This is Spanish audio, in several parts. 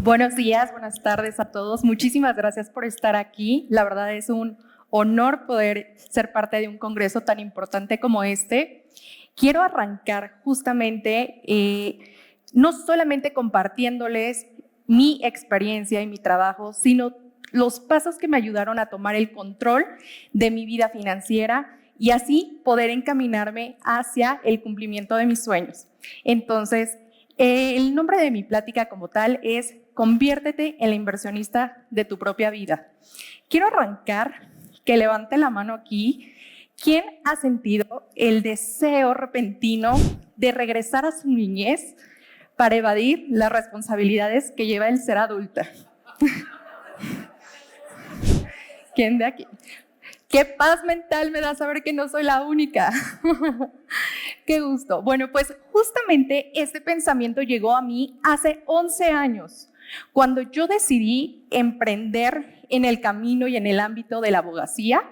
Buenos días, buenas tardes a todos. Muchísimas gracias por estar aquí. La verdad es un honor poder ser parte de un congreso tan importante como este. Quiero arrancar justamente no solamente compartiéndoles mi experiencia y mi trabajo, sino los pasos que me ayudaron a tomar el control de mi vida financiera y así poder encaminarme hacia el cumplimiento de mis sueños. Entonces, el nombre de mi plática como tal es Conviértete en la inversionista de tu propia vida. Quiero arrancar, que levante la mano aquí. ¿Quién ha sentido el deseo repentino de regresar a su niñez para evadir las responsabilidades que lleva el ser adulta? ¿Quién de aquí? Qué paz mental me da saber que no soy la única. Qué gusto. Bueno, pues justamente este pensamiento llegó a mí hace 11 años, cuando yo decidí emprender en el camino y en el ámbito de la abogacía,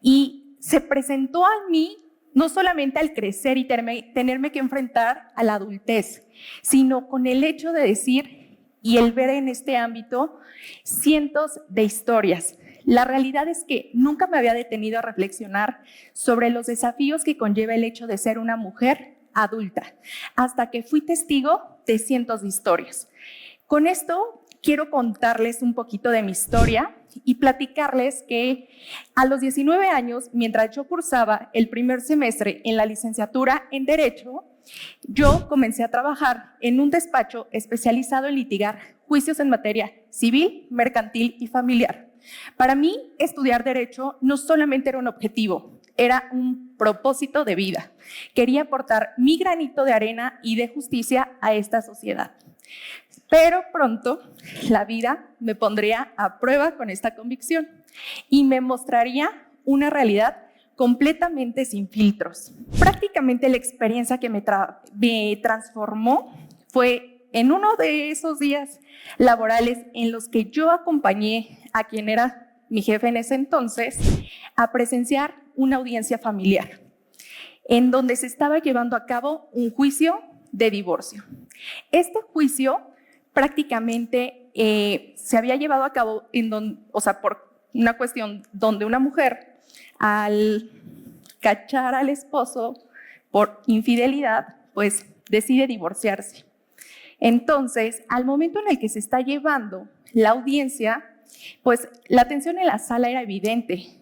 y se presentó a mí no solamente al crecer y tenerme que enfrentar a la adultez, sino con el hecho de decir y el ver en este ámbito cientos de historias. La realidad es que nunca me había detenido a reflexionar sobre los desafíos que conlleva el hecho de ser una mujer adulta, hasta que fui testigo de cientos de historias. Con esto quiero contarles un poquito de mi historia y platicarles que a los 19 años, mientras yo cursaba el primer semestre en la licenciatura en Derecho, yo comencé a trabajar en un despacho especializado en litigar juicios en materia civil, mercantil y familiar. Para mí, estudiar Derecho no solamente era un objetivo, era un propósito de vida. Quería aportar mi granito de arena y de justicia a esta sociedad. Pero pronto la vida me pondría a prueba con esta convicción y me mostraría una realidad completamente sin filtros. Prácticamente la experiencia que me transformó fue en uno de esos días laborales en los que yo acompañé a quien era mi jefe en ese entonces a presenciar una audiencia familiar, en donde se estaba llevando a cabo un juicio de divorcio. Este juicio prácticamente se había llevado a cabo por una cuestión donde una mujer, al cachar al esposo por infidelidad, pues decide divorciarse. Entonces, al momento en el que se está llevando la audiencia, pues la tensión en la sala era evidente.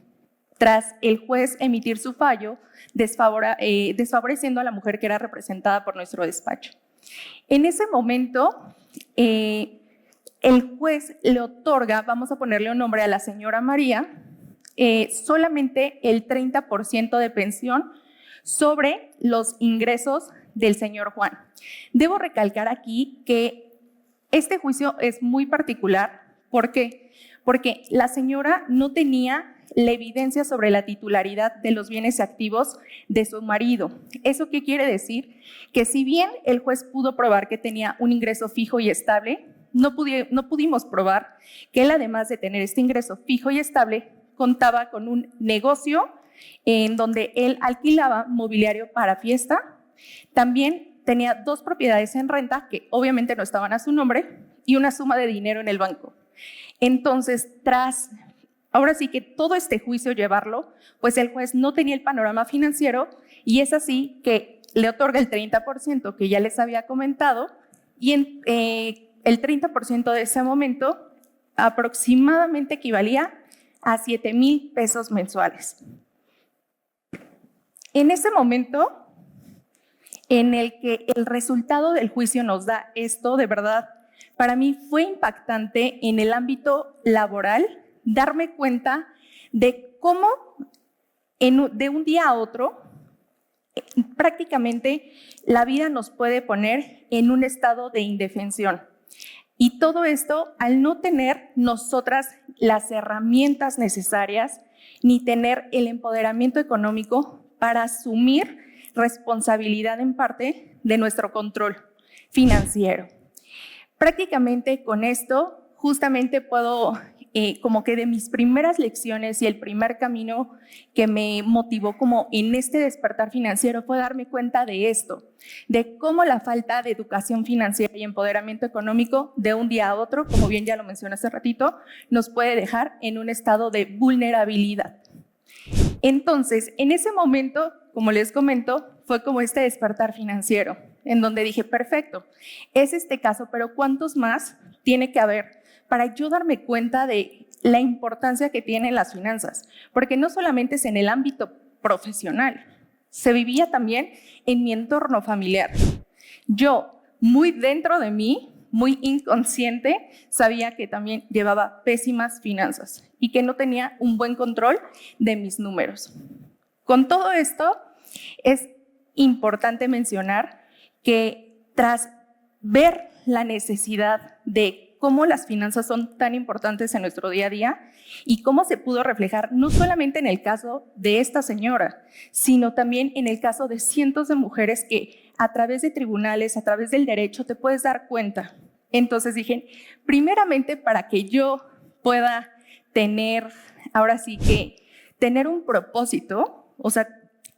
Tras el juez emitir su fallo, desfavoreciendo a la mujer que era representada por nuestro despacho. En ese momento, el juez le otorga, vamos a ponerle un nombre a la señora María, solamente el 30% de pensión sobre los ingresos del señor Juan. Debo recalcar aquí que este juicio es muy particular. ¿Por qué? Porque la señora no tenía la evidencia sobre la titularidad de los bienes activos de su marido. ¿Eso qué quiere decir? Que si bien el juez pudo probar que tenía un ingreso fijo y estable, no pudimos probar que él, además de tener este ingreso fijo y estable, contaba con un negocio en donde él alquilaba mobiliario para fiesta. También tenía 2 propiedades en renta que obviamente no estaban a su nombre y una suma de dinero en el banco. Entonces, ahora sí que todo este juicio llevarlo, pues el juez no tenía el panorama financiero y es así que le otorga el 30% que ya les había comentado y el 30% de ese momento aproximadamente equivalía a 7,000 pesos mensuales. En ese momento en el que el resultado del juicio nos da esto, de verdad, para mí fue impactante en el ámbito laboral darme cuenta de cómo de un día a otro prácticamente la vida nos puede poner en un estado de indefensión. Y todo esto al no tener nosotras las herramientas necesarias ni tener el empoderamiento económico para asumir responsabilidad en parte de nuestro control financiero. Prácticamente con esto justamente puedo como que de mis primeras lecciones y el primer camino que me motivó como en este despertar financiero fue darme cuenta de esto, de cómo la falta de educación financiera y empoderamiento económico de un día a otro, como bien ya lo mencioné hace ratito, nos puede dejar en un estado de vulnerabilidad. Entonces, en ese momento, como les comento, fue como este despertar financiero, en donde dije, perfecto, es este caso, pero ¿cuántos más tiene que haber para yo darme cuenta de la importancia que tienen las finanzas? Porque no solamente es en el ámbito profesional, se vivía también en mi entorno familiar. Yo, muy dentro de mí, muy inconsciente, sabía que también llevaba pésimas finanzas y que no tenía un buen control de mis números. Con todo esto, es importante mencionar que tras ver la necesidad de cómo las finanzas son tan importantes en nuestro día a día y cómo se pudo reflejar no solamente en el caso de esta señora, sino también en el caso de cientos de mujeres que a través de tribunales, a través del derecho, te puedes dar cuenta. Entonces dije, primeramente para que yo pueda tener, ahora sí que, tener un propósito, o sea,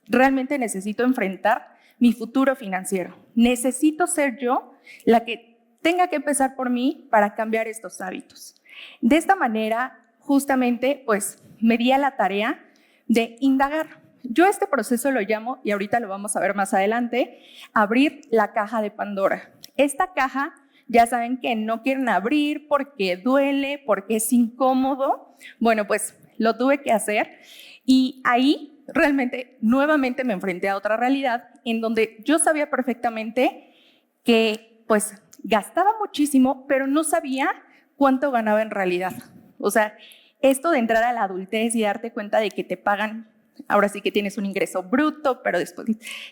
realmente necesito enfrentar mi futuro financiero. Necesito ser yo la que tenga que empezar por mí para cambiar estos hábitos. De esta manera, justamente, pues, me di a la tarea de indagar. Yo este proceso lo llamo, y ahorita lo vamos a ver más adelante, abrir la caja de Pandora. Esta caja, ya saben que no quieren abrir porque duele, porque es incómodo. Bueno, pues lo tuve que hacer y ahí realmente nuevamente me enfrenté a otra realidad en donde yo sabía perfectamente que pues gastaba muchísimo, pero no sabía cuánto ganaba en realidad. O sea, esto de entrar a la adultez y darte cuenta de que te pagan, ahora sí que tienes un ingreso bruto, pero después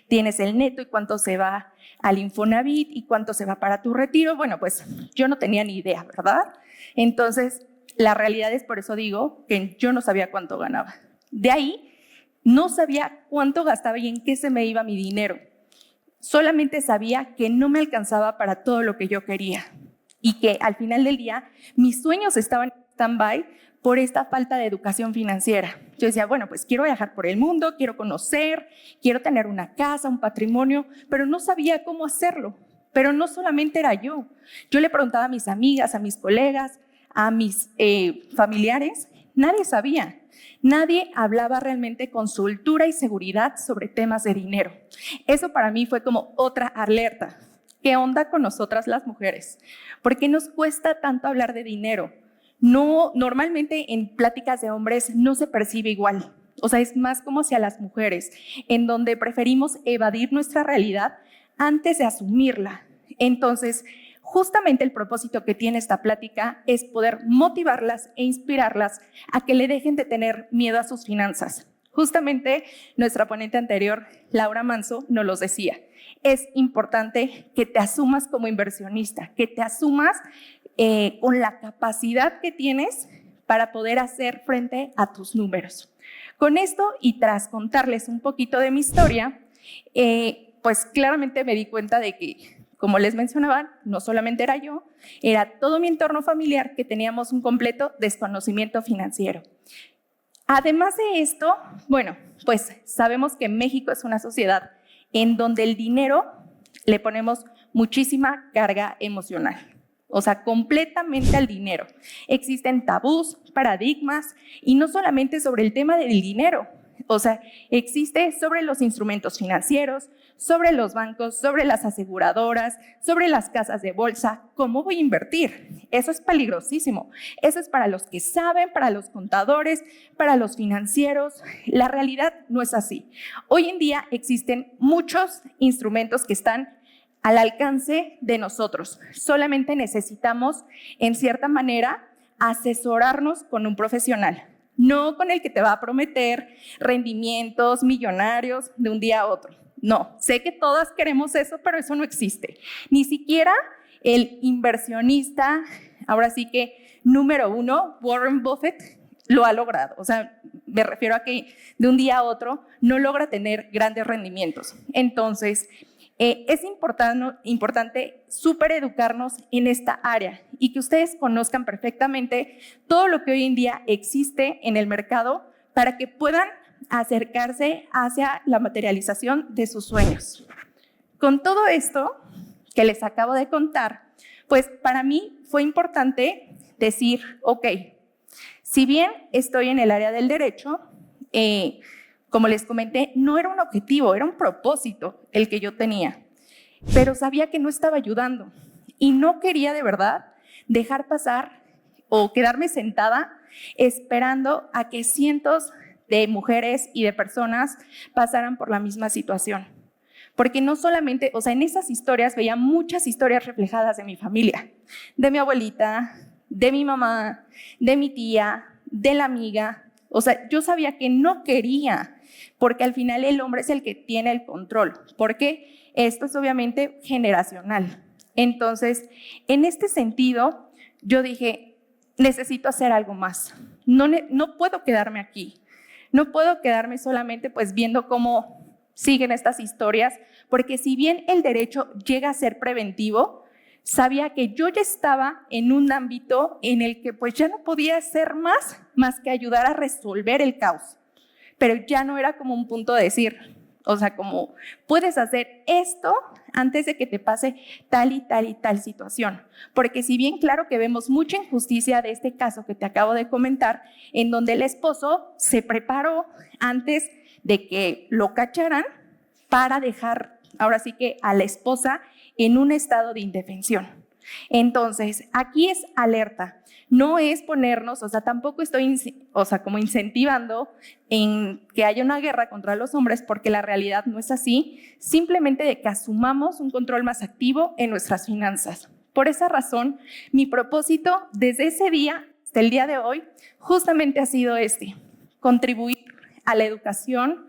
tienes el neto y cuánto se va al Infonavit y cuánto se va para tu retiro. Bueno, pues yo no tenía ni idea, ¿verdad? Entonces, la realidad es, por eso digo, que yo no sabía cuánto ganaba. De ahí, no sabía cuánto gastaba y en qué se me iba mi dinero. Solamente sabía que no me alcanzaba para todo lo que yo quería y que al final del día mis sueños estaban en stand-by por esta falta de educación financiera. Yo decía, bueno, pues quiero viajar por el mundo, quiero conocer, quiero tener una casa, un patrimonio, pero no sabía cómo hacerlo. Pero no solamente era yo. Yo le preguntaba a mis amigas, a mis colegas, a mis familiares, nadie sabía. Nadie hablaba realmente con soltura y seguridad sobre temas de dinero. Eso para mí fue como otra alerta. ¿Qué onda con nosotras las mujeres? ¿Por qué nos cuesta tanto hablar de dinero? No, normalmente en pláticas de hombres no se percibe igual. O sea, es más como hacia las mujeres, en donde preferimos evadir nuestra realidad antes de asumirla. Entonces, justamente el propósito que tiene esta plática es poder motivarlas e inspirarlas a que le dejen de tener miedo a sus finanzas. Justamente nuestra ponente anterior, Laura Manso, nos los decía. Es importante que te asumas como inversionista, que te asumas con la capacidad que tienes para poder hacer frente a tus números. Con esto y tras contarles un poquito de mi historia, pues claramente me di cuenta de que, como les mencionaba, no solamente era yo, era todo mi entorno familiar que teníamos un completo desconocimiento financiero. Además de esto, bueno, pues sabemos que México es una sociedad en donde el dinero le ponemos muchísima carga emocional. O sea, completamente al dinero. Existen tabús, paradigmas, y no solamente sobre el tema del dinero. O sea, existe sobre los instrumentos financieros, sobre los bancos, sobre las aseguradoras, sobre las casas de bolsa. ¿Cómo voy a invertir? Eso es peligrosísimo. Eso es para los que saben, para los contadores, para los financieros. La realidad no es así. Hoy en día existen muchos instrumentos que están al alcance de nosotros. Solamente necesitamos, en cierta manera, asesorarnos con un profesional. No con el que te va a prometer rendimientos millonarios de un día a otro. No, sé que todas queremos eso, pero eso no existe. Ni siquiera el inversionista, ahora sí que número uno, Warren Buffett, lo ha logrado. O sea, me refiero a que de un día a otro no logra tener grandes rendimientos. Entonces, Es importante súper educarnos en esta área y que ustedes conozcan perfectamente todo lo que hoy en día existe en el mercado para que puedan acercarse hacia la materialización de sus sueños. Con todo esto que les acabo de contar, pues para mí fue importante decir, ok, si bien estoy en el área del derecho, como les comenté, no era un objetivo, era un propósito el que yo tenía, pero sabía que no estaba ayudando y no quería de verdad dejar pasar o quedarme sentada esperando a que cientos de mujeres y de personas pasaran por la misma situación. Porque no solamente, o sea, en esas historias veía muchas historias reflejadas de mi familia, de mi abuelita, de mi mamá, de mi tía, de la amiga. O sea, yo sabía que no quería, porque al final el hombre es el que tiene el control, porque esto es obviamente generacional. Entonces, en este sentido, yo dije, necesito hacer algo más. No puedo quedarme aquí. No puedo quedarme solamente pues viendo cómo siguen estas historias, porque si bien el derecho llega a ser preventivo, sabía que yo ya estaba en un ámbito en el que pues ya no podía hacer más que ayudar a resolver el caos. Pero ya no era como un punto de decir, o sea, como puedes hacer esto antes de que te pase tal y tal y tal situación. Porque si bien claro que vemos mucha injusticia de este caso que te acabo de comentar, en donde el esposo se preparó antes de que lo cacharan para dejar ahora sí que a la esposa en un estado de indefensión. Entonces, aquí es alerta, no es ponernos, o sea, tampoco estoy, o sea, como incentivando en que haya una guerra contra los hombres, porque la realidad no es así, simplemente de que asumamos un control más activo en nuestras finanzas. Por esa razón, mi propósito desde ese día hasta el día de hoy justamente ha sido contribuir a la educación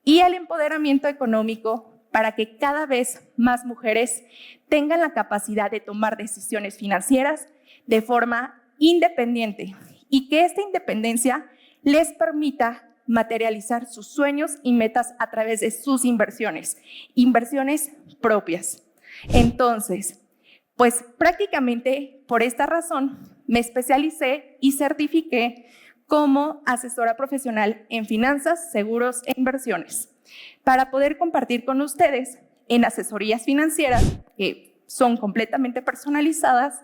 y al empoderamiento económico para que cada vez más mujeres tengan la capacidad de tomar decisiones financieras de forma independiente y que esta independencia les permita materializar sus sueños y metas a través de sus inversiones propias. Entonces, pues prácticamente por esta razón me especialicé y certifiqué como asesora profesional en finanzas, seguros e inversiones, para poder compartir con ustedes en asesorías financieras que son completamente personalizadas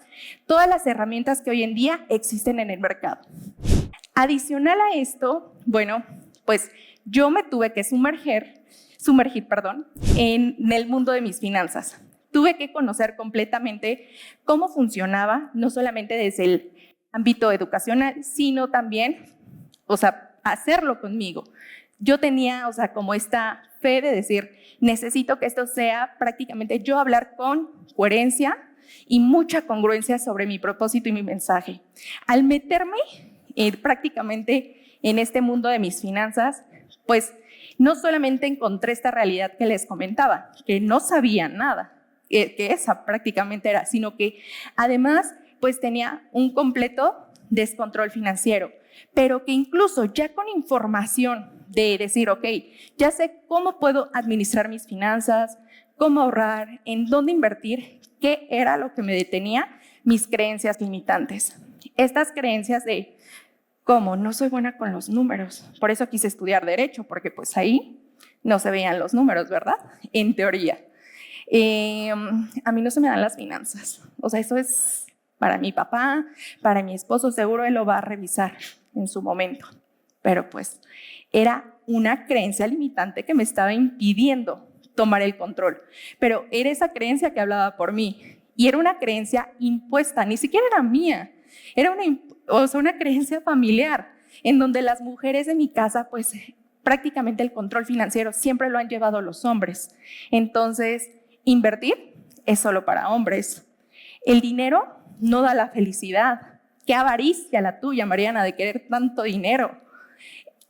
todas las herramientas que hoy en día existen en el mercado. Adicional a esto, bueno, pues yo me tuve que sumergir, en el mundo de mis finanzas. Tuve que conocer completamente cómo funcionaba, no solamente desde el ámbito educacional, sino también, o sea, hacerlo conmigo. Yo tenía, o sea, como esta fe de decir, necesito que esto sea prácticamente yo hablar con coherencia y mucha congruencia sobre mi propósito y mi mensaje. Al meterme prácticamente en este mundo de mis finanzas, pues no solamente encontré esta realidad que les comentaba, que no sabía nada, que esa prácticamente era, sino que además pues tenía un completo descontrol financiero, pero que incluso ya con información de decir, ok, ya sé cómo puedo administrar mis finanzas, cómo ahorrar, en dónde invertir, qué era lo que me detenía, mis creencias limitantes. Estas creencias de cómo no soy buena con los números, por eso quise estudiar Derecho, porque pues ahí no se veían los números, ¿verdad? En teoría. A mí no se me dan las finanzas, o sea, eso es para mi papá, para mi esposo, seguro él lo va a revisar en su momento, pero pues era una creencia limitante que me estaba impidiendo tomar el control, pero era esa creencia que hablaba por mí y era una creencia impuesta, ni siquiera era mía, era una creencia familiar en donde las mujeres de mi casa pues prácticamente el control financiero siempre lo han llevado los hombres. Entonces, invertir es solo para hombres. El dinero no da la felicidad. Qué avaricia la tuya, Mariana, de querer tanto dinero.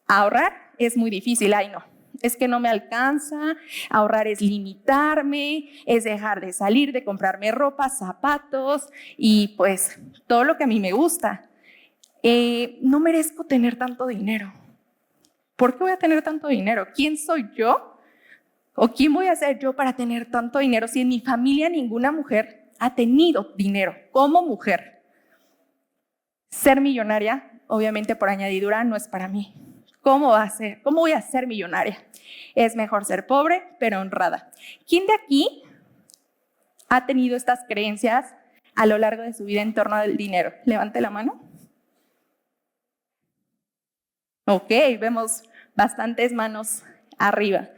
Ahorrar es muy difícil. Ay, no, es que no me alcanza. Ahorrar es limitarme, es dejar de salir, de comprarme ropa, zapatos y pues todo lo que a mí me gusta. No merezco tener tanto dinero. ¿Por qué voy a tener tanto dinero? ¿Quién soy yo ¿O quién voy a ser yo para tener tanto dinero si en mi familia ninguna mujer ha tenido dinero como mujer? Ser millonaria, obviamente por añadidura, no es para mí. ¿Cómo va a ser? ¿Cómo voy a ser millonaria? Es mejor ser pobre, pero honrada. ¿Quién de aquí ha tenido estas creencias a lo largo de su vida en torno al dinero? Levante la mano. Ok, vemos bastantes manos arriba.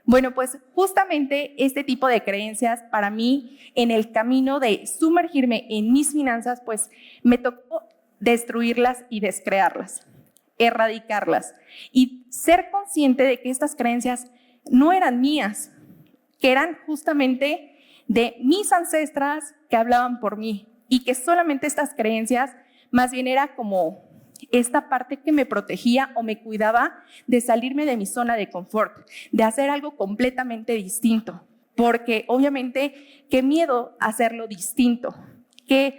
Bueno, pues justamente este tipo de creencias para mí en el camino de sumergirme en mis finanzas, pues me tocó destruirlas y descrearlas, erradicarlas y ser consciente de que estas creencias no eran mías, que eran justamente de mis ancestras que hablaban por mí y que solamente estas creencias más bien era como esta parte que me protegía o me cuidaba de salirme de mi zona de confort, de hacer algo completamente distinto, porque obviamente qué miedo hacerlo distinto, ¿qué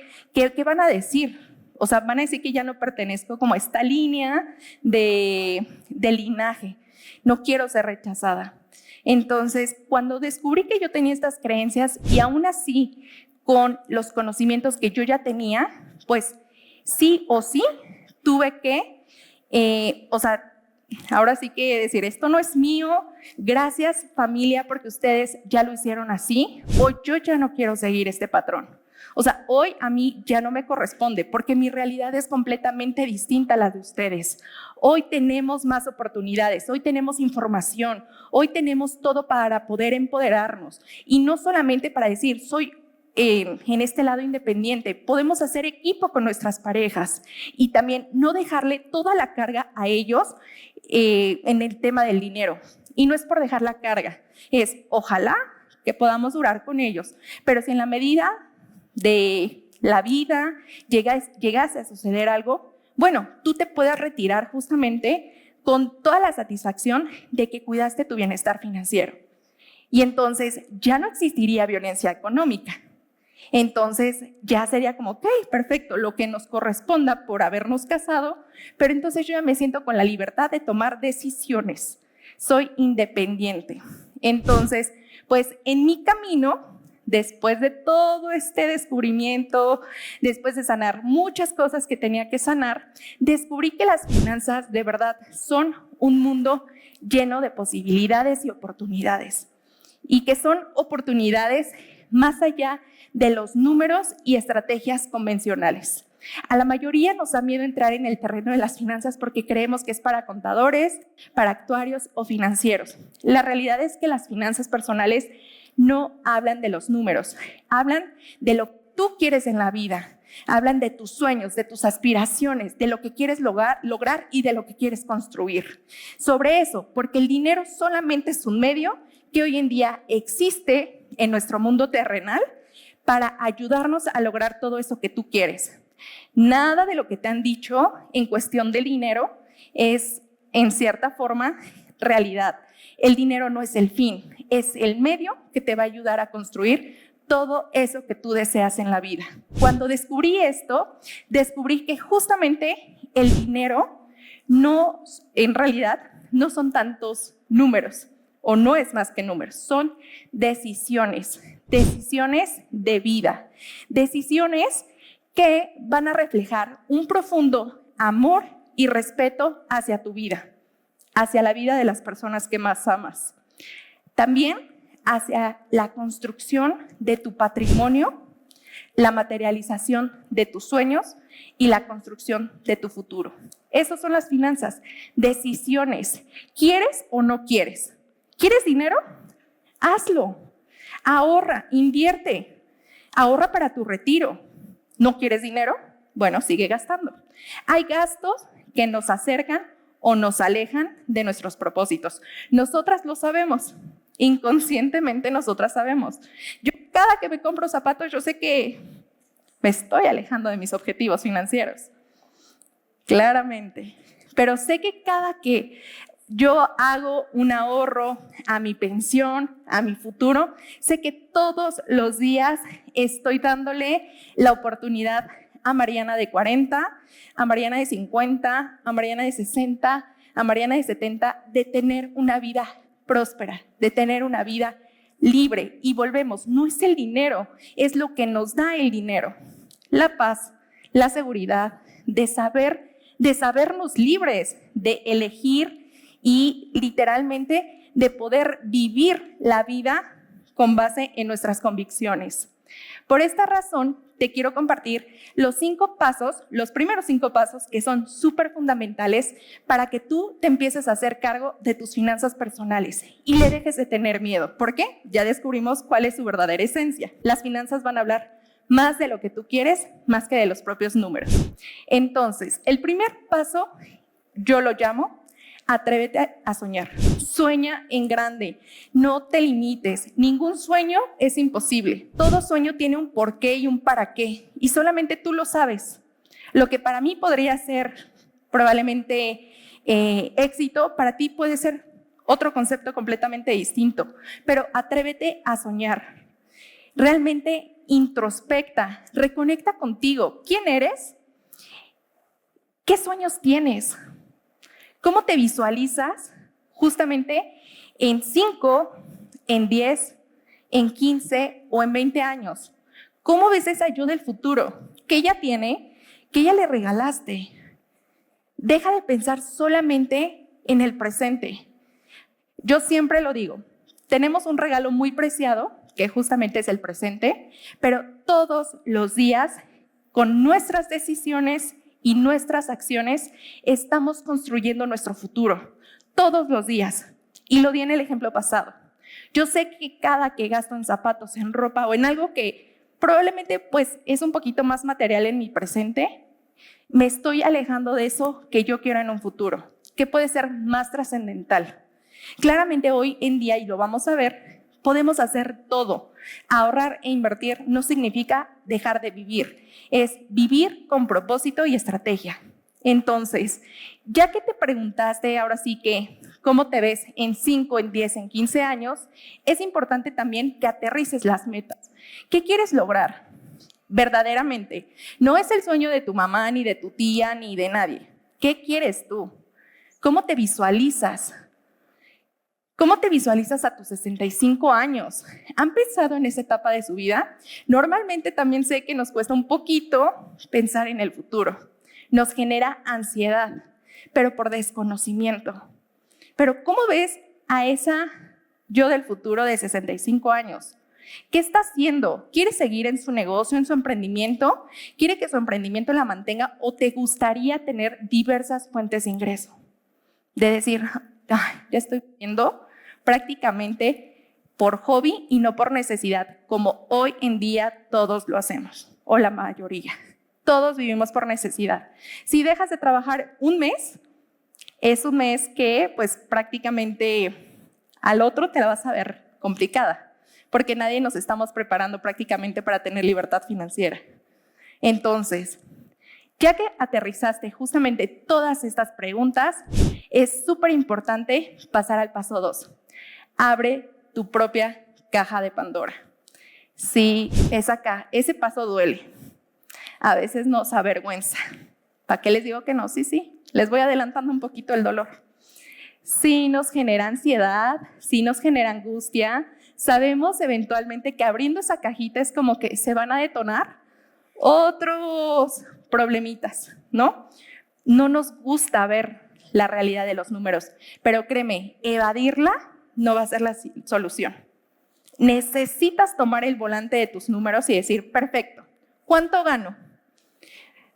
van a decir? O sea, van a decir que ya no pertenezco como a esta línea de linaje, no quiero ser rechazada. Entonces, cuando descubrí que yo tenía estas creencias y aún así con los conocimientos que yo ya tenía, pues sí o sí tuve que, ahora sí que decir, esto no es mío, gracias familia porque ustedes ya lo hicieron así, o yo ya no quiero seguir este patrón. O sea, hoy a mí ya no me corresponde porque mi realidad es completamente distinta a la de ustedes. Hoy tenemos más oportunidades, hoy tenemos información, hoy tenemos todo para poder empoderarnos y no solamente para decir, soy en este lado independiente, podemos hacer equipo con nuestras parejas y también no dejarle toda la carga a ellos en el tema del dinero. Y no es por dejar la carga, es ojalá que podamos durar con ellos, pero si en la medida de la vida llegase a suceder algo, bueno, tú te puedas retirar justamente con toda la satisfacción de que cuidaste tu bienestar financiero. Y entonces ya no existiría violencia económica. Entonces ya sería como, ok, perfecto, lo que nos corresponda por habernos casado, pero entonces yo ya me siento con la libertad de tomar decisiones. Soy independiente. Entonces, pues en mi camino, después de todo este descubrimiento, después de sanar muchas cosas que tenía que sanar, descubrí que las finanzas de verdad son un mundo lleno de posibilidades y oportunidades. Y que son oportunidades más allá de los números y estrategias convencionales. A la mayoría nos da miedo entrar en el terreno de las finanzas porque creemos que es para contadores, para actuarios o financieros. La realidad es que las finanzas personales no hablan de los números, hablan de lo que tú quieres en la vida, hablan de tus sueños, de tus aspiraciones, de lo que quieres lograr y de lo que quieres construir. Sobre eso, porque el dinero solamente es un medio que hoy en día existe en nuestro mundo terrenal para ayudarnos a lograr todo eso que tú quieres. Nada de lo que te han dicho en cuestión del dinero es, en cierta forma, realidad. El dinero no es el fin, es el medio que te va a ayudar a construir todo eso que tú deseas en la vida. Cuando descubrí esto, descubrí que justamente el dinero no, en realidad, no son tantos números, o no es más que números, son decisiones de vida, decisiones que van a reflejar un profundo amor y respeto hacia tu vida, hacia la vida de las personas que más amas. También hacia la construcción de tu patrimonio, la materialización de tus sueños y la construcción de tu futuro. Esas son las finanzas, decisiones. ¿Quieres o no quieres? ¿Quieres dinero? Hazlo. Ahorra, invierte. Ahorra para tu retiro. ¿No quieres dinero? Bueno, sigue gastando. Hay gastos que nos acercan o nos alejan de nuestros propósitos. Nosotras lo sabemos. Inconscientemente nosotras sabemos. Yo cada que me compro zapatos, yo sé que me estoy alejando de mis objetivos financieros. Claramente. Pero sé que cada que yo hago un ahorro a mi pensión, a mi futuro, sé que todos los días estoy dándole la oportunidad a Mariana de 40, a Mariana de 50, a Mariana de 60, a Mariana de 70, de tener una vida próspera, de tener una vida libre. Y volvemos, no es el dinero, es lo que nos da el dinero. La paz, la seguridad, de sabernos libres, de elegir y literalmente de poder vivir la vida con base en nuestras convicciones. Por esta razón, te quiero compartir los primeros 5 pasos que son súper fundamentales para que tú te empieces a hacer cargo de tus finanzas personales y le dejes de tener miedo. ¿Por qué? Ya descubrimos cuál es su verdadera esencia. Las finanzas van a hablar más de lo que tú quieres, más que de los propios números. Entonces, el primer paso, yo lo llamo, atrévete a soñar. Sueña en grande, no te limites. Ningún sueño es imposible. Todo sueño tiene un porqué y un para qué, y solamente tú lo sabes. Lo que para mí podría ser probablemente éxito, para ti puede ser otro concepto completamente distinto, pero atrévete a soñar. Realmente introspecta, reconecta contigo. ¿Quién eres? ¿Qué sueños tienes? ¿Cómo te visualizas justamente en 5, en 10, en 15 o en 20 años? ¿Cómo ves esa yo del futuro? ¿Qué ella tiene? ¿Qué ella le regalaste? Deja de pensar solamente en el presente. Yo siempre lo digo, tenemos un regalo muy preciado, que justamente es el presente, pero todos los días, con nuestras decisiones y nuestras acciones, estamos construyendo nuestro futuro, todos los días. Y lo di en el ejemplo pasado. Yo sé que cada que gasto en zapatos, en ropa o en algo que probablemente pues es un poquito más material en mi presente, me estoy alejando de eso que yo quiero en un futuro, que puede ser más trascendental. Claramente hoy en día, y lo vamos a ver, podemos hacer todo. Ahorrar e invertir no significa dejar de vivir, es vivir con propósito y estrategia. Entonces, ya que te preguntaste ahora sí que cómo te ves en 5, en 10, en 15 años, es importante también que aterrices las metas. ¿Qué quieres lograr verdaderamente? No es el sueño de tu mamá, ni de tu tía, ni de nadie. ¿Qué quieres tú? ¿Cómo te visualizas? ¿Cómo te visualizas a tus 65 años? ¿Han pensado en esa etapa de su vida? Normalmente también sé que nos cuesta un poquito pensar en el futuro. Nos genera ansiedad, pero por desconocimiento. Pero ¿cómo ves a esa yo del futuro de 65 años? ¿Qué está haciendo? ¿Quiere seguir en su negocio, en su emprendimiento? ¿Quiere que su emprendimiento la mantenga o te gustaría tener diversas fuentes de ingreso? De decir, ya estoy viviendo prácticamente por hobby y no por necesidad, como hoy en día todos lo hacemos, o la mayoría. Todos vivimos por necesidad. Si dejas de trabajar un mes, es un mes que pues prácticamente al otro te la vas a ver complicada, porque nadie nos estamos preparando prácticamente para tener libertad financiera. Entonces, ya que aterrizaste justamente todas estas preguntas, es súper importante pasar al paso 2. Abre tu propia caja de Pandora. Sí, ese paso duele. A veces nos avergüenza. ¿Para qué les digo que no? Sí, les voy adelantando un poquito el dolor. Sí nos genera ansiedad, sí nos genera angustia. Sabemos eventualmente que abriendo esa cajita es como que se van a detonar otros problemitas, ¿no? No nos gusta ver la realidad de los números, pero créeme, evadirla no va a ser la solución. Necesitas tomar el volante de tus números y decir, perfecto, ¿cuánto gano?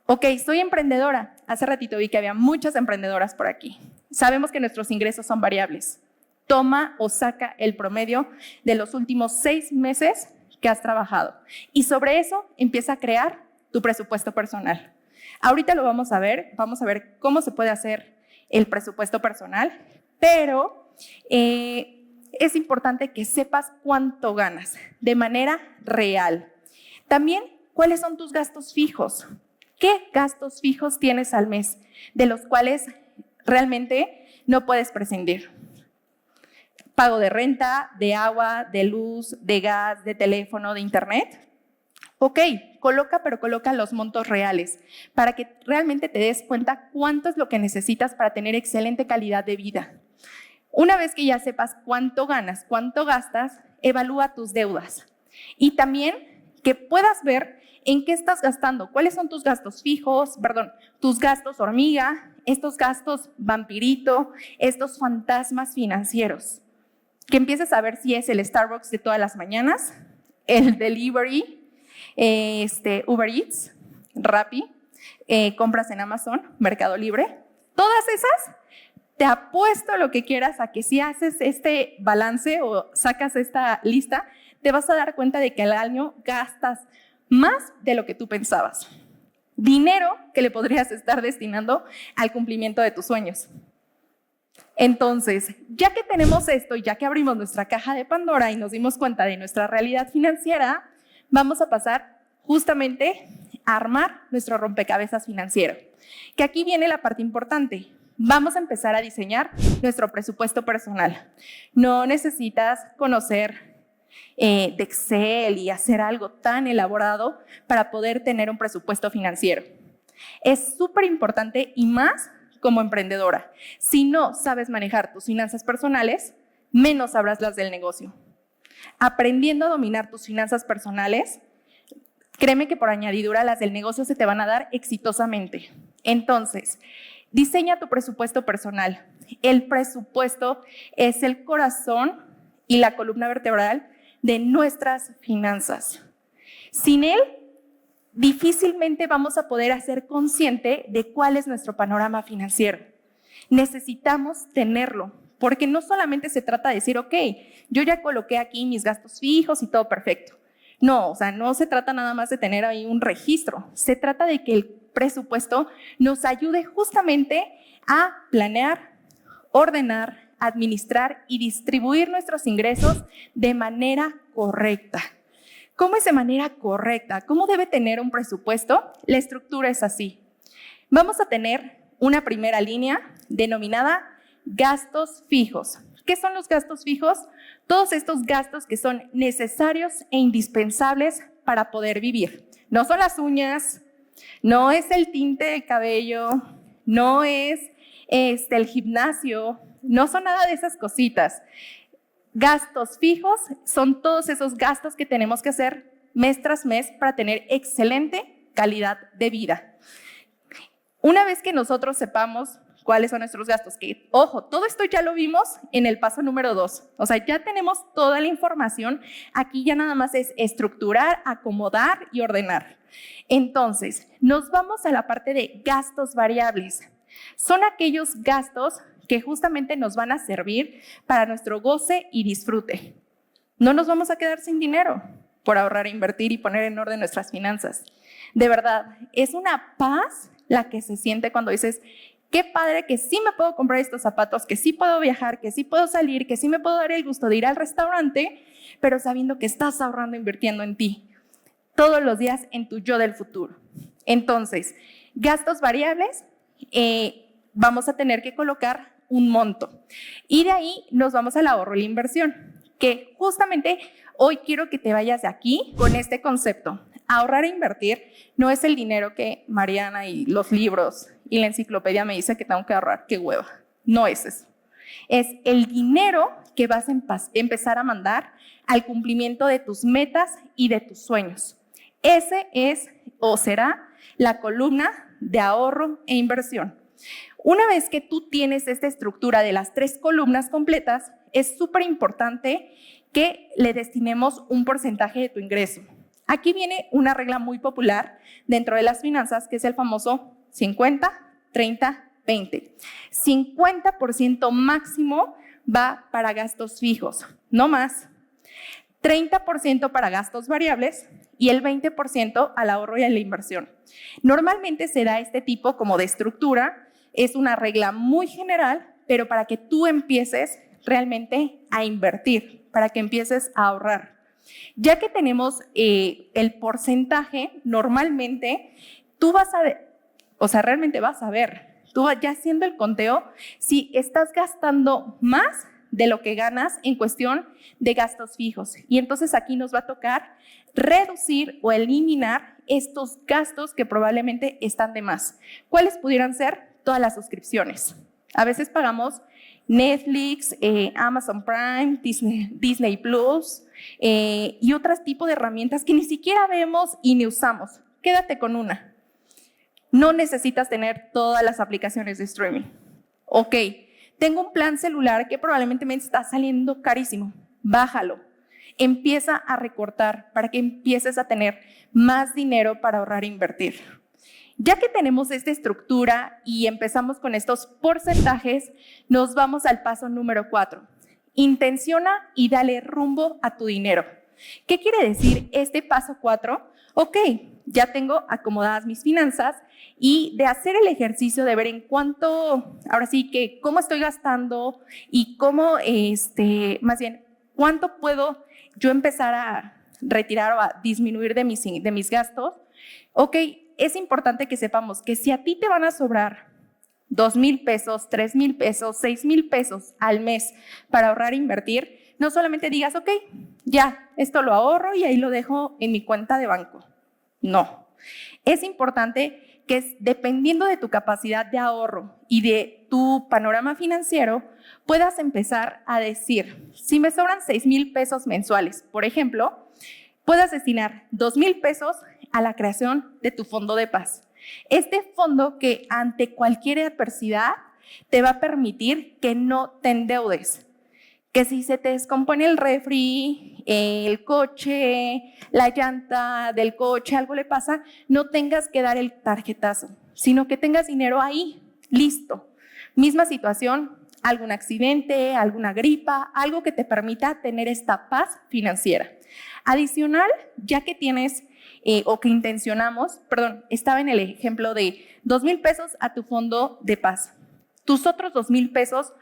Ok, soy emprendedora. Hace ratito vi que había muchas emprendedoras por aquí. Sabemos que nuestros ingresos son variables. Toma o saca el promedio de los últimos 6 meses que has trabajado. Y sobre eso empieza a crear tu presupuesto personal. Ahorita lo vamos a ver cómo se puede hacer el presupuesto personal, pero es importante que sepas cuánto ganas de manera real. También, ¿cuáles son tus gastos fijos? ¿Qué gastos fijos tienes al mes de los cuales realmente no puedes prescindir? Pago de renta, de agua, de luz, de gas, de teléfono, de internet. Ok, coloca los montos reales para que realmente te des cuenta cuánto es lo que necesitas para tener excelente calidad de vida. Una vez que ya sepas cuánto ganas, cuánto gastas, evalúa tus deudas y también que puedas ver en qué estás gastando, cuáles son tus gastos fijos, tus gastos hormiga, estos gastos vampirito, estos fantasmas financieros. Que empieces a ver si es el Starbucks de todas las mañanas, el delivery, Uber Eats, Rappi, compras en Amazon, Mercado Libre. Todas esas, te apuesto lo que quieras a que si haces este balance o sacas esta lista, te vas a dar cuenta de que al año gastas más de lo que tú pensabas. Dinero que le podrías estar destinando al cumplimiento de tus sueños. Entonces, ya que tenemos esto, ya que abrimos nuestra caja de Pandora y nos dimos cuenta de nuestra realidad financiera, vamos a pasar justamente a armar nuestro rompecabezas financiero. Que aquí viene la parte importante. Vamos a empezar a diseñar nuestro presupuesto personal. No necesitas conocer de Excel y hacer algo tan elaborado para poder tener un presupuesto financiero. Es súper importante y más como emprendedora. Si no sabes manejar tus finanzas personales, menos sabrás las del negocio. Aprendiendo a dominar tus finanzas personales, créeme que por añadidura las del negocio se te van a dar exitosamente. Entonces, diseña tu presupuesto personal. El presupuesto es el corazón y la columna vertebral de nuestras finanzas. Sin él, difícilmente vamos a poder hacer consciente de cuál es nuestro panorama financiero. Necesitamos tenerlo, porque no solamente se trata de decir, ok, yo ya coloqué aquí mis gastos fijos y todo perfecto. No, no se trata nada más de tener ahí un registro. Se trata de que el presupuesto nos ayude justamente a planear, ordenar, administrar y distribuir nuestros ingresos de manera correcta. ¿Cómo es de manera correcta? ¿Cómo debe tener un presupuesto? La estructura es así. Vamos a tener una primera línea denominada gastos fijos. ¿Qué son los gastos fijos? Todos estos gastos que son necesarios e indispensables para poder vivir. No son las uñas, no es el tinte de cabello, no es el gimnasio, no son nada de esas cositas. Gastos fijos son todos esos gastos que tenemos que hacer mes tras mes para tener excelente calidad de vida. Una vez que nosotros sepamos cuáles son nuestros gastos, que, ojo, todo esto ya lo vimos en el paso número 2, ya tenemos toda la información, aquí ya nada más es estructurar, acomodar y ordenar. Entonces, nos vamos a la parte de gastos variables. Son aquellos gastos que justamente nos van a servir para nuestro goce y disfrute. No nos vamos a quedar sin dinero por ahorrar, invertir y poner en orden nuestras finanzas. De verdad, es una paz la que se siente cuando dices, qué padre que sí me puedo comprar estos zapatos, que sí puedo viajar, que sí puedo salir, que sí me puedo dar el gusto de ir al restaurante, pero sabiendo que estás ahorrando, invirtiendo en ti todos los días en tu yo del futuro. Entonces, gastos variables, vamos a tener que colocar un monto. Y de ahí nos vamos al ahorro y la inversión, que justamente hoy quiero que te vayas de aquí con este concepto. Ahorrar e invertir no es el dinero que Mariana y los libros y la enciclopedia me dice que tengo que ahorrar. ¡Qué hueva! No es eso. Es el dinero que vas a empezar a mandar al cumplimiento de tus metas y de tus sueños. Ese es o será la columna de ahorro e inversión. Una vez que tú tienes esta estructura de las 3 columnas completas, es súper importante que le destinemos un porcentaje de tu ingreso. Aquí viene una regla muy popular dentro de las finanzas, que es el famoso 50, 30, 20. 50% máximo va para gastos fijos, no más. 30% para gastos variables y el 20% al ahorro y a la inversión. Normalmente se da este tipo como de estructura. Es una regla muy general, pero para que tú empieces realmente a invertir, para que empieces a ahorrar. Ya que tenemos el porcentaje, normalmente tú vas a ver, realmente vas a ver, tú ya haciendo el conteo, si estás gastando más de lo que ganas en cuestión de gastos fijos. Y entonces aquí nos va a tocar reducir o eliminar estos gastos que probablemente están de más. ¿Cuáles pudieran ser? Todas las suscripciones. A veces pagamos Netflix, Amazon Prime, Disney Plus y otros tipos de herramientas que ni siquiera vemos y ni usamos. Quédate con una. No necesitas tener todas las aplicaciones de streaming. Ok, tengo un plan celular que probablemente me está saliendo carísimo. Bájalo. Empieza a recortar para que empieces a tener más dinero para ahorrar e invertir. Ya que tenemos esta estructura y empezamos con estos porcentajes, nos vamos al paso número 4. Intenciona y dale rumbo a tu dinero. ¿Qué quiere decir este paso 4? Ok, ya tengo acomodadas mis finanzas y de hacer el ejercicio de ver en cuánto, ahora sí que cómo estoy gastando y cómo, más bien, cuánto puedo yo empezar a retirar o a disminuir de mis gastos. Ok, es importante que sepamos que si a ti te van a sobrar 2,000 pesos, 3,000 pesos, 6,000 pesos al mes para ahorrar e invertir, no solamente digas, ok, ya, esto lo ahorro y ahí lo dejo en mi cuenta de banco. No, es importante que dependiendo de tu capacidad de ahorro y de tu panorama financiero, puedas empezar a decir, si me sobran 6,000 pesos mensuales, por ejemplo, puedas destinar 2,000 pesos a la creación de tu fondo de paz. Este fondo que ante cualquier adversidad te va a permitir que no te endeudes. Que si se te descompone el refri, el coche, la llanta del coche, algo le pasa, no tengas que dar el tarjetazo, sino que tengas dinero ahí, listo. Misma situación, algún accidente, alguna gripa, algo que te permita tener esta paz financiera. Adicional, ya que tienes o que intencionamos, estaba en el ejemplo de 2,000 pesos a tu fondo de paz. Tus otros 2,000 pesos,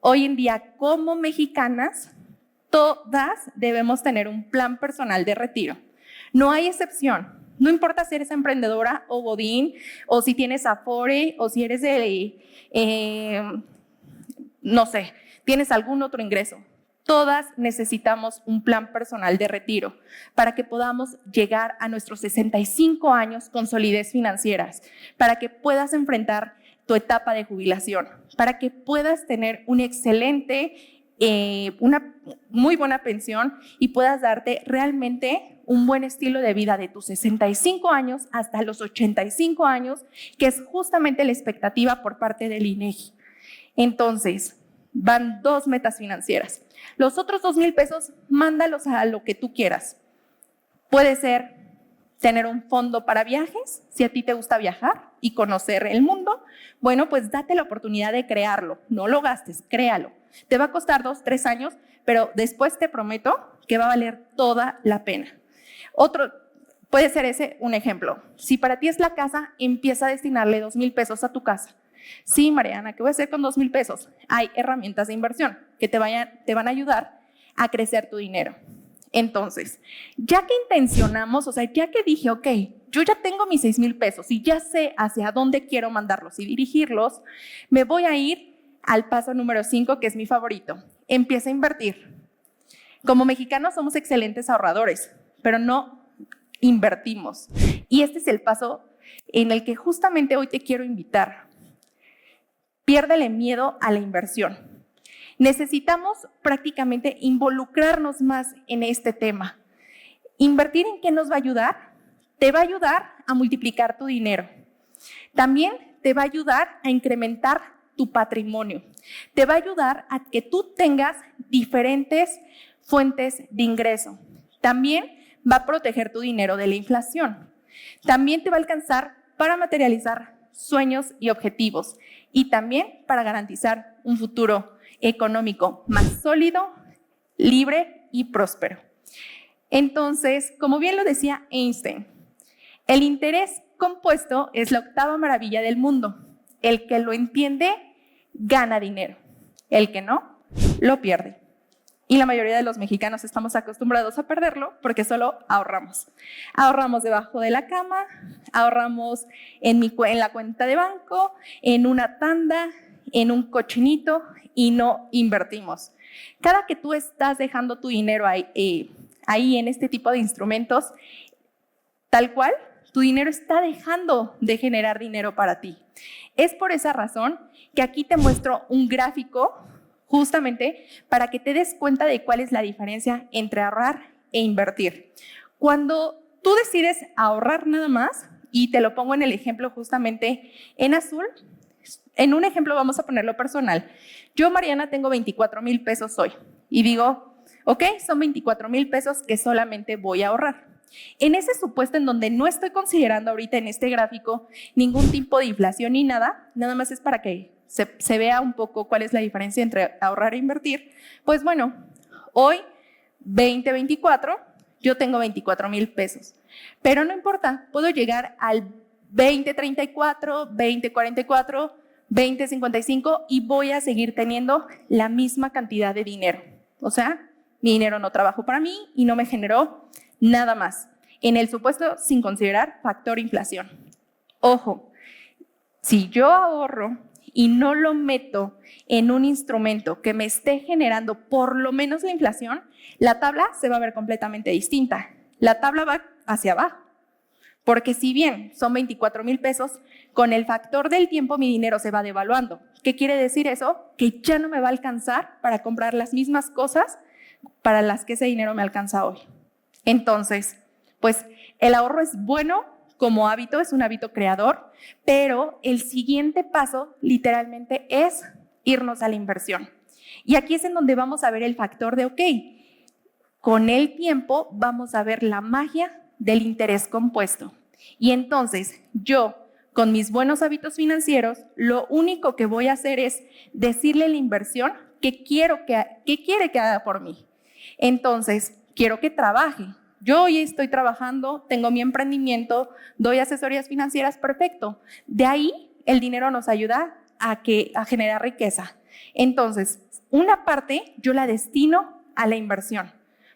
hoy en día como mexicanas, todas debemos tener un plan personal de retiro. No hay excepción. No importa si eres emprendedora o godín, o si tienes Afore, o si eres no sé, tienes algún otro ingreso. Todas necesitamos un plan personal de retiro para que podamos llegar a nuestros 65 años con solidez financieras, para que puedas enfrentar tu etapa de jubilación, para que puedas tener un excelente, una muy buena pensión y puedas darte realmente un buen estilo de vida de tus 65 años hasta los 85 años, que es justamente la expectativa por parte del INEGI. Entonces, van 2 metas financieras. Los otros 2,000 pesos, mándalos a lo que tú quieras. Puede ser tener un fondo para viajes, si a ti te gusta viajar y conocer el mundo, bueno, pues date la oportunidad de crearlo, no lo gastes, créalo. Te va a costar 2, 3 años, pero después te prometo que va a valer toda la pena. Otro, puede ser ese un ejemplo. Si para ti es la casa, empieza a destinarle 2,000 pesos a tu casa. Sí, Mariana, ¿qué voy a hacer con 2,000 pesos? Hay herramientas de inversión que te van a ayudar a crecer tu dinero. Entonces, ya que intencionamos, o sea, ya que dije, ok, yo ya tengo mis 6,000 pesos y ya sé hacia dónde quiero mandarlos y dirigirlos, me voy a ir al paso número 5, que es mi favorito. Empieza a invertir. Como mexicanos somos excelentes ahorradores, pero no invertimos. Y este es el paso en el que justamente hoy te quiero invitar. Piérdele miedo a la inversión. Necesitamos prácticamente involucrarnos más en este tema. ¿Invertir en qué nos va a ayudar? Te va a ayudar a multiplicar tu dinero. También te va a ayudar a incrementar tu patrimonio. Te va a ayudar a que tú tengas diferentes fuentes de ingreso. También va a proteger tu dinero de la inflación. También te va a alcanzar para materializar sueños y objetivos y también para garantizar un futuro económico más sólido, libre y próspero. Entonces, como bien lo decía Einstein, el interés compuesto es la 8ª maravilla del mundo. El que lo entiende gana dinero, el que no, lo pierde. Y la mayoría de los mexicanos estamos acostumbrados a perderlo porque solo ahorramos. Ahorramos debajo de la cama, ahorramos en la cuenta de banco, en una tanda, en un cochinito y no invertimos. Cada que tú estás dejando tu dinero ahí en este tipo de instrumentos, tal cual, tu dinero está dejando de generar dinero para ti. Es por esa razón que aquí te muestro un gráfico justamente para que te des cuenta de cuál es la diferencia entre ahorrar e invertir. Cuando tú decides ahorrar nada más, y te lo pongo en el ejemplo justamente en azul, en un ejemplo vamos a ponerlo personal. Yo, Mariana, tengo 24,000 pesos hoy y digo, ok, son 24,000 pesos que solamente voy a ahorrar. En ese supuesto en donde no estoy considerando ahorita en este gráfico ningún tipo de inflación ni nada, nada más es para que se vea un poco cuál es la diferencia entre ahorrar e invertir. Pues bueno, hoy 2024 yo tengo 24,000 pesos, pero no importa, puedo llegar al 2034, 2044, 2055 y voy a seguir teniendo la misma cantidad de dinero. O sea, mi dinero no trabajó para mí y no me generó nada más. En el supuesto sin considerar factor inflación. Ojo, si yo ahorro y no lo meto en un instrumento que me esté generando por lo menos la inflación, la tabla se va a ver completamente distinta. La tabla va hacia abajo. Porque si bien son 24,000 pesos, con el factor del tiempo mi dinero se va devaluando. ¿Qué quiere decir eso? Que ya no me va a alcanzar para comprar las mismas cosas para las que ese dinero me alcanza hoy. Entonces, pues el ahorro es bueno como hábito, es un hábito creador, pero el siguiente paso literalmente es irnos a la inversión. Y aquí es en donde vamos a ver el factor de, ok, con el tiempo vamos a ver la magia del interés compuesto. Y entonces yo, con mis buenos hábitos financieros, lo único que voy a hacer es decirle a la inversión qué quiere que haga por mí. Entonces, quiero que trabaje. Yo hoy estoy trabajando, tengo mi emprendimiento, doy asesorías financieras, perfecto. De ahí el dinero nos ayuda a generar riqueza. Entonces, una parte yo la destino a la inversión,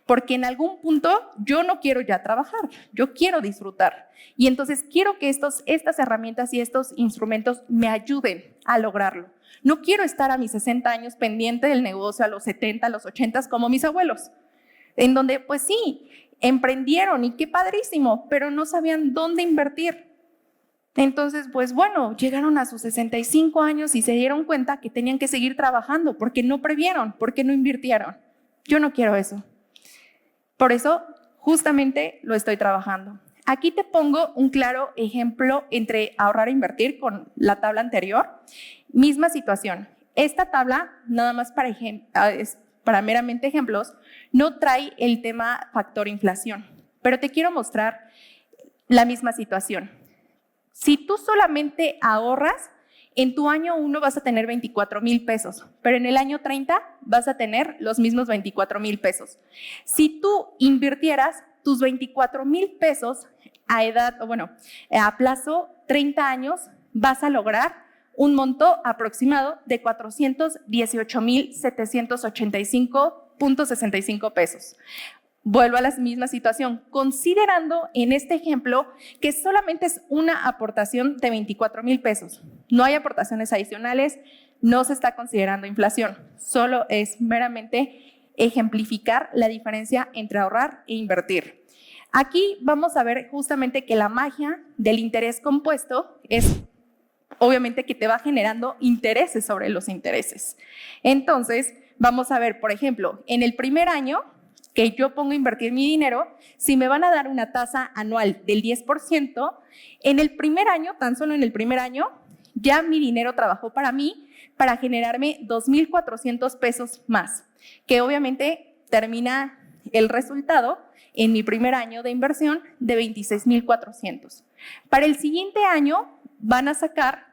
porque en algún punto yo no quiero ya trabajar, yo quiero disfrutar. Y entonces quiero que estas herramientas y estos instrumentos me ayuden a lograrlo. No quiero estar a mis 60 años pendiente del negocio, a los 70, a los 80 como mis abuelos, en donde pues sí, emprendieron y qué padrísimo, pero no sabían dónde invertir. Entonces, pues bueno, llegaron a sus 65 años y se dieron cuenta que tenían que seguir trabajando porque no previeron, porque no invirtieron. Yo no quiero eso. Por eso, justamente lo estoy trabajando. Aquí te pongo un claro ejemplo entre ahorrar e invertir con la tabla anterior. Misma situación. Esta tabla, nada más para meramente ejemplos, no trae el tema factor inflación, pero te quiero mostrar la misma situación. Si tú solamente ahorras, en tu año 1 vas a tener 24,000 pesos, pero en el año 30 vas a tener los mismos 24,000 pesos. Si tú invirtieras tus 24,000 pesos a plazo 30 años, vas a lograr un monto aproximado de 418,785.65 pesos. Vuelvo a la misma situación, considerando en este ejemplo que solamente es una aportación de 24,000 pesos. No hay aportaciones adicionales, no se está considerando inflación, solo es meramente ejemplificar la diferencia entre ahorrar e invertir. Aquí vamos a ver justamente que la magia del interés compuesto es obviamente que te va generando intereses sobre los intereses. Entonces, vamos a ver, por ejemplo, en el primer año que yo pongo a invertir mi dinero, si me van a dar una tasa anual del 10%, en el primer año, tan solo en el primer año, ya mi dinero trabajó para mí para generarme 2,400 pesos más, que obviamente termina el resultado en mi primer año de inversión de 26,400. Para el siguiente año van a sacar,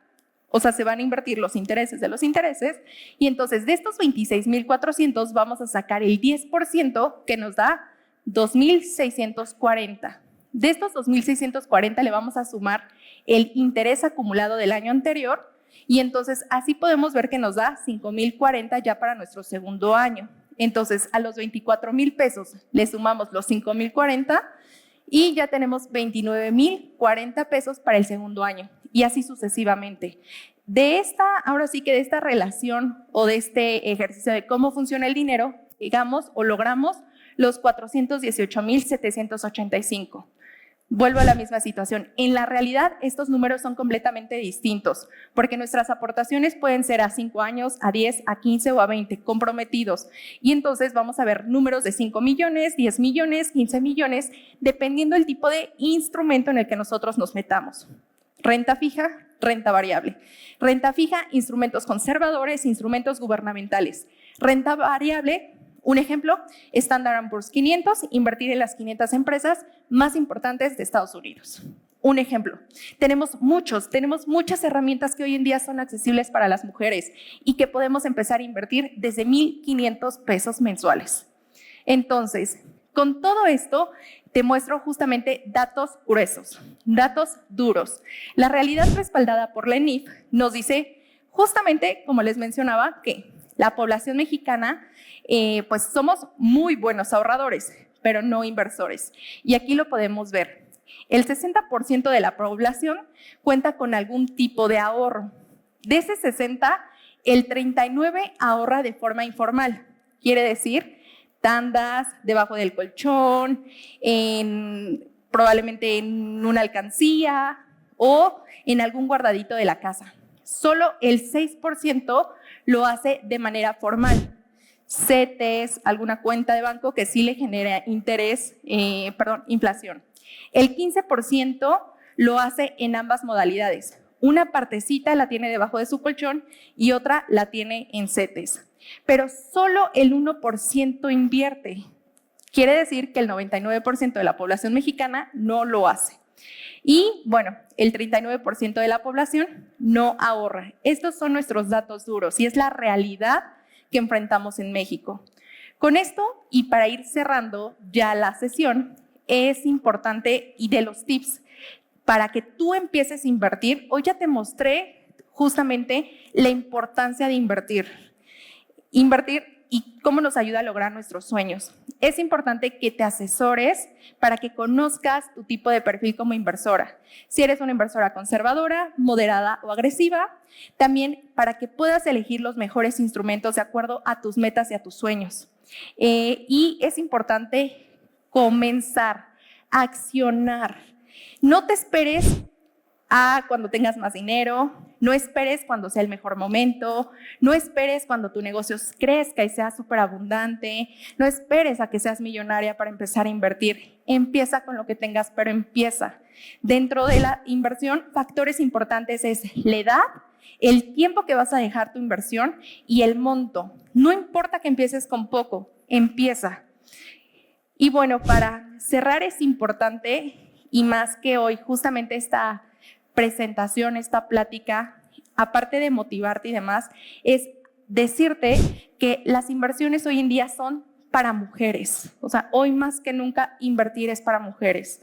o sea, se van a invertir los intereses de los intereses y entonces de estos 26,400 vamos a sacar el 10% que nos da 2,640. De estos 2,640 le vamos a sumar el interés acumulado del año anterior y entonces así podemos ver que nos da 5,040 ya para nuestro segundo año. Entonces a los 24,000 pesos le sumamos los 5,040 y ya tenemos 29,040 pesos para el segundo año y así sucesivamente. Ahora sí que de esta relación o de este ejercicio de cómo funciona el dinero, llegamos o logramos los 418,785. Vuelvo a la misma situación. En la realidad, estos números son completamente distintos, porque nuestras aportaciones pueden ser a 5 años, a 10, a 15 o a 20, comprometidos. Y entonces vamos a ver números de 5 millones, 10 millones, 15 millones, dependiendo del tipo de instrumento en el que nosotros nos metamos. Renta fija, renta variable. Renta fija, instrumentos conservadores, instrumentos gubernamentales. Renta variable, un ejemplo, Standard & Poor's 500, invertir en las 500 empresas más importantes de Estados Unidos. Un ejemplo, tenemos muchas herramientas que hoy en día son accesibles para las mujeres y que podemos empezar a invertir desde 1,500 pesos mensuales. Entonces, con todo esto, te muestro justamente datos gruesos, datos duros. La realidad respaldada por la ENIF nos dice justamente, como les mencionaba, que la población mexicana, pues somos muy buenos ahorradores, pero no inversores. Y aquí lo podemos ver. El 60% de la población cuenta con algún tipo de ahorro. De ese 60, el 39 ahorra de forma informal. Quiere decir, tandas, debajo del colchón, probablemente en una alcancía o en algún guardadito de la casa. Solo el 6% lo hace de manera formal. CETES, alguna cuenta de banco que sí le genera inflación. El 15% lo hace en ambas modalidades. Una partecita la tiene debajo de su colchón y otra la tiene en CETES. Pero solo el 1% invierte. Quiere decir que el 99% de la población mexicana no lo hace. Y bueno, el 39% de la población no ahorra. Estos son nuestros datos duros y es la realidad que enfrentamos en México. Con esto, y para ir cerrando ya la sesión, es importante, y de los tips, para que tú empieces a invertir, hoy ya te mostré justamente la importancia de invertir. Invertir y cómo nos ayuda a lograr nuestros sueños. Es importante que te asesores para que conozcas tu tipo de perfil como inversora. Si eres una inversora conservadora, moderada o agresiva, también para que puedas elegir los mejores instrumentos de acuerdo a tus metas y a tus sueños. Y es importante comenzar a accionar. No te esperes a cuando tengas más dinero, no esperes cuando sea el mejor momento, no esperes cuando tu negocio crezca y sea súper abundante, no esperes a que seas millonaria para empezar a invertir. Empieza con lo que tengas, pero empieza. Dentro de la inversión, factores importantes es la edad, el tiempo que vas a dejar tu inversión y el monto. No importa que empieces con poco, empieza. Y bueno, para cerrar es importante, y más que hoy, justamente esta presentación, esta plática, aparte de motivarte y demás, es decirte que las inversiones hoy en día son para mujeres. O sea, hoy más que nunca invertir es para mujeres.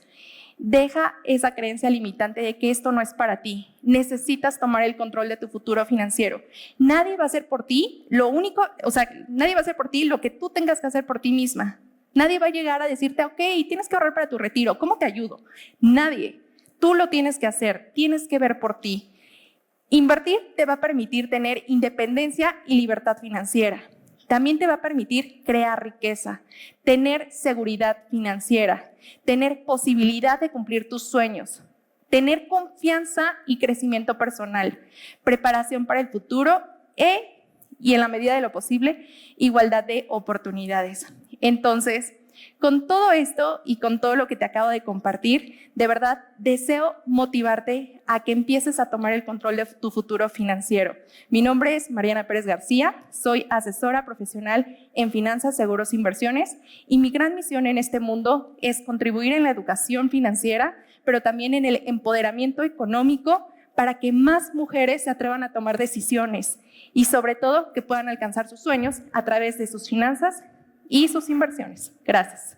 Deja esa creencia limitante de que esto no es para ti. Necesitas tomar el control de tu futuro financiero. Nadie va a hacer por ti nadie va a hacer por ti lo que tú tengas que hacer por ti misma. Nadie va a llegar a decirte, ok, tienes que ahorrar para tu retiro, ¿cómo te ayudo? Nadie. Tú lo tienes que hacer, tienes que ver por ti. Invertir te va a permitir tener independencia y libertad financiera. También te va a permitir crear riqueza, tener seguridad financiera, tener posibilidad de cumplir tus sueños, tener confianza y crecimiento personal, preparación para el futuro y en la medida de lo posible, igualdad de oportunidades. Entonces, con todo esto y con todo lo que te acabo de compartir, de verdad deseo motivarte a que empieces a tomar el control de tu futuro financiero. Mi nombre es Mariana Pérez García, soy asesora profesional en finanzas, seguros e inversiones y mi gran misión en este mundo es contribuir en la educación financiera, pero también en el empoderamiento económico para que más mujeres se atrevan a tomar decisiones y sobre todo que puedan alcanzar sus sueños a través de sus finanzas y sus inversiones. Gracias.